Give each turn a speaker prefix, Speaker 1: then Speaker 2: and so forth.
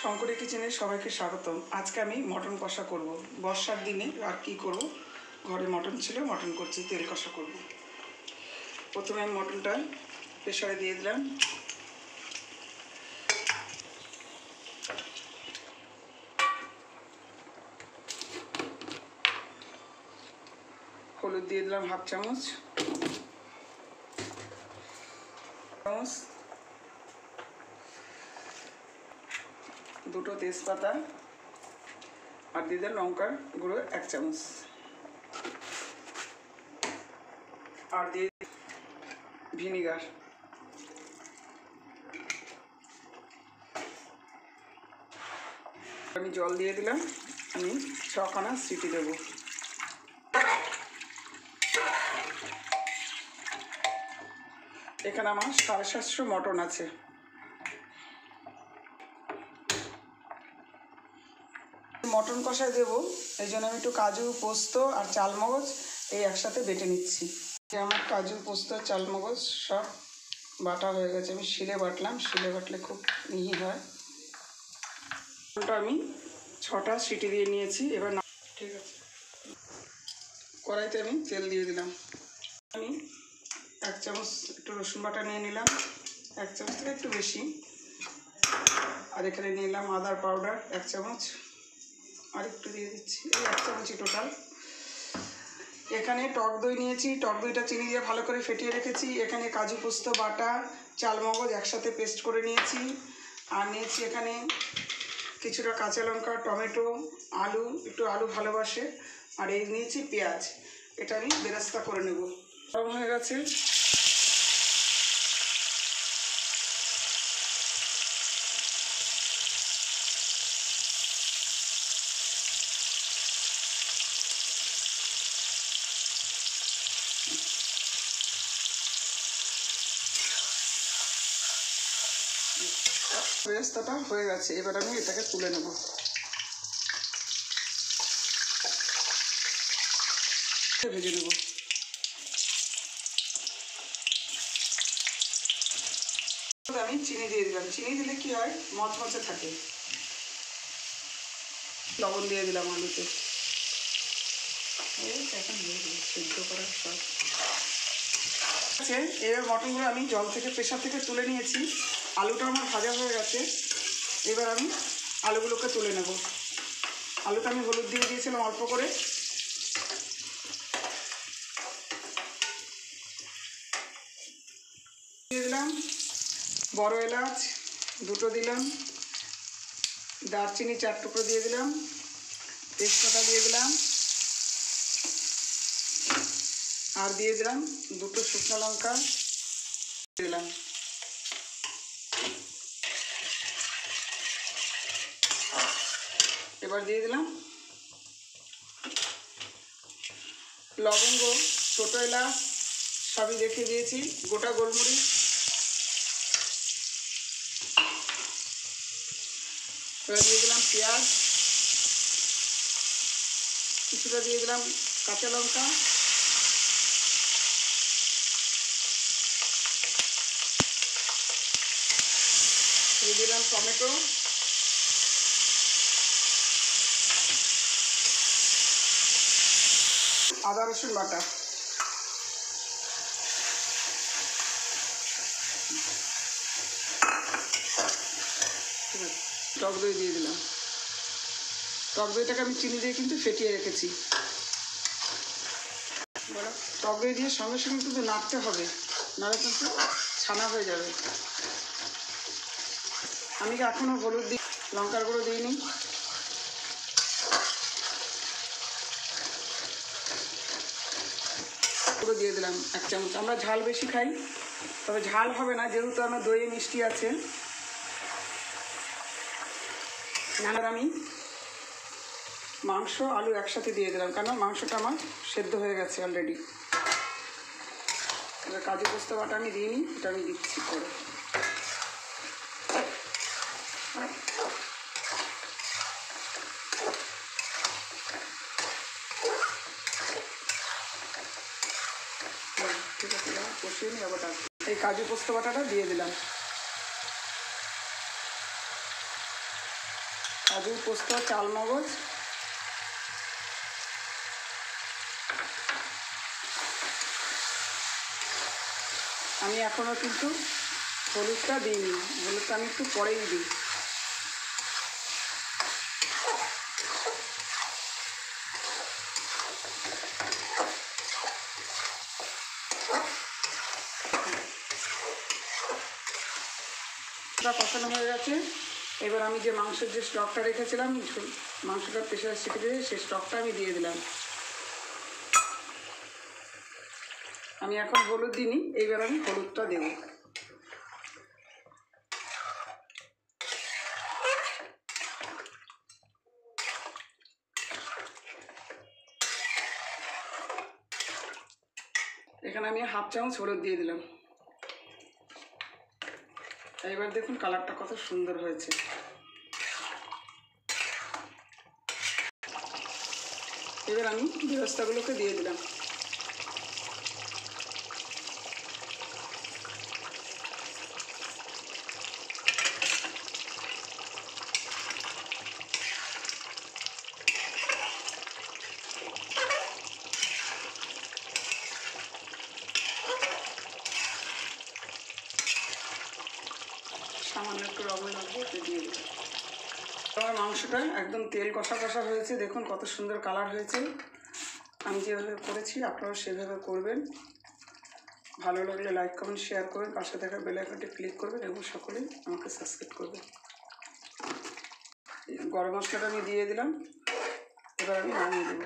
Speaker 1: শঙ্করী কিচেনে সবাইকে স্বাগতম। আজকে আমি মটন কষা করব। বর্ষার দিনে আর কি করব, ঘরে মটন ছিল, মটন করছি, তেল কষা করব। প্রথমে আমি মটনটা প্রেসারে দিয়ে দিলাম। হলুদ দিয়ে দিলাম হাফ চামচ, দুটো তেজপাতা, আর দিয়ে দিলাম লঙ্কার গুঁড়ো 1 চামচ, আর দিয়ে ভিনিগার। আমি জল দিয়ে দিলাম। আমি 6খানা সিটি দেব। এখানে আমার 750 মটন আছে। মটন কষায় দেবো, এই জন্য আমি একটু কাজু, পোস্ত আর চালমগজ এই একসাথে বেটে নিচ্ছি। আমার কাজু, পোস্ত, চালমগজ সব বাটা হয়ে গেছে। আমি শিলে বাটলাম, শিলে বাটলে খুব মিহি হয়। আমি 6টা সিটি দিয়ে নিয়েছি। এবার না, ঠিক আছে, কড়াইতে আমি তেল দিয়ে দিলাম। আমি 1 চামচ একটু রসুন বাটা নিয়ে নিলাম, 1 চামচ থেকে একটু বেশি। আর এখানে নিয়ে নিলাম আদার পাউডার 1 চামচ, আর একটু দিয়ে দিচ্ছি, এই 1 চামচই টোটাল। এখানে টক দই নিয়েছি, টক দইটা চিনি দিয়ে ভালো করে ফেটিয়ে রেখেছি। এখানে কাজু, পোস্ত বাটা, চালমগজ একসাথে পেস্ট করে নিয়েছি। আর নিয়েছি এখানে কিছুটা কাঁচা লঙ্কা, টমেটো, আলু, একটু আলু ভালোবাসে। আর এই নিয়েছি পেঁয়াজ। এটা আমি বেরেস্তা করে নেব। গরম হয়ে গেছে। বেরেস্তাটা হয়ে গেছে। এবার আমি এটাকে তুলে নেব। ভেজে নেব। আমি চিনি দিয়ে দিলাম। চিনি দিলে কি হয়, মচমচে থাকে। লবণ দিয়ে দিলাম আলুতে। এখন সিদ্ধ করার সব আছে। এবার মটনগুলো আমি জল থেকে, প্রেশার থেকে তুলে নিয়েছি। আলুটা আমার ভাজা হয়ে গেছে। এবার আমি আলুগুলোকে তুলে নেব। আলুটা আমি হলুদ দিয়ে দিয়েছিলাম অল্প করে। দিয়ে দিলাম বড় এলাচ 2টো দিলাম, দারচিনি 4 টুকরো দিয়ে দিলাম, তেজপাতা দিয়ে দিলাম, আর দিয়ে দিলাম 2টো শুকনো লঙ্কা দিলাম। এবার দিয়ে দিলাম লবঙ্গ, ছোটো এলাচ সবই রেখে দিয়েছি, গোটা গোলমরিচ, এবার দিয়ে দিলাম পেঁয়াজ, কিছুটা দিয়ে দিলাম কাঁচা লঙ্কা, দিয়ে দিলাম টমেটো, আদা রসুন বাটা, টক দই দিয়ে দিলাম। টক দইটাকে আমি চিনি দিয়ে কিন্তু ফেটিয়ে রেখেছি। টক দই দিয়ে সঙ্গে সঙ্গে কিন্তু নাড়তে হবে, নাড়া কিন্তু ছানা হয়ে যাবে। আমি এখনও হলুদ দিই, লঙ্কার গুঁড়ো দিইনি। গুঁড়ো দিয়ে দিলাম 1 চামচ। আমরা ঝাল বেশি খাই, তবে ঝাল হবে না যেহেতু আমার দইয়ে মিষ্টি আছে। আর আমি মাংস আলু একসাথে দিয়ে দিলাম, কারণ মাংসটা আমার সেদ্ধ হয়ে গেছে অলরেডি। এবার কাজু পোস্ত বাটা আমি দিইনি, এটা আমি দিচ্ছি পরে। ঠিক আছে, কষিয়ে নিই। আবার এই কাজু পোস্ত বাটাটা দিয়ে দিলাম। কাজু, পোস্ত, চালমগজ, আমি এখনও কিন্তু হলুদটা দিইনি, হলুদটা আমি একটু পরেই দিই। কষানো হয়ে গেছে। এবার আমি যে মাংসের যে স্টকটা রেখেছিলাম, মাংসটা প্রেসারে সিটি দিয়ে সেই স্টকটা আমি দিয়ে দিলাম। আমি এখন হলুদ দিইনি, এইবার আমি হলুদটা দেব। এখানে আমি 1/2 চামচ হলুদ দিয়ে দিলাম। এবার দেখুন কালারটা কত সুন্দর হয়েছে। এবার আমি বেরেস্তাগুলোকে দিয়ে দিলাম। সামান্য একটু লবণ লাগবে, ওকে দিয়ে দিলাম। আমার মাংসটা একদম তেল কষা কষা হয়েছে, দেখুন কত সুন্দর কালার হয়েছে। আমি যেভাবে করেছি আপনারাও সেভাবে করবেন। ভালো লাগলে লাইক, কমেন্ট, শেয়ার করবেন, পাশে থাকা বেল আইকনটি ক্লিক করবেন এবং সকলেই আমাকে সাবস্ক্রাইব করবেন। গরম মশলাটা আমি দিয়ে দিলাম, এবার আমি নামিয়ে দেবো।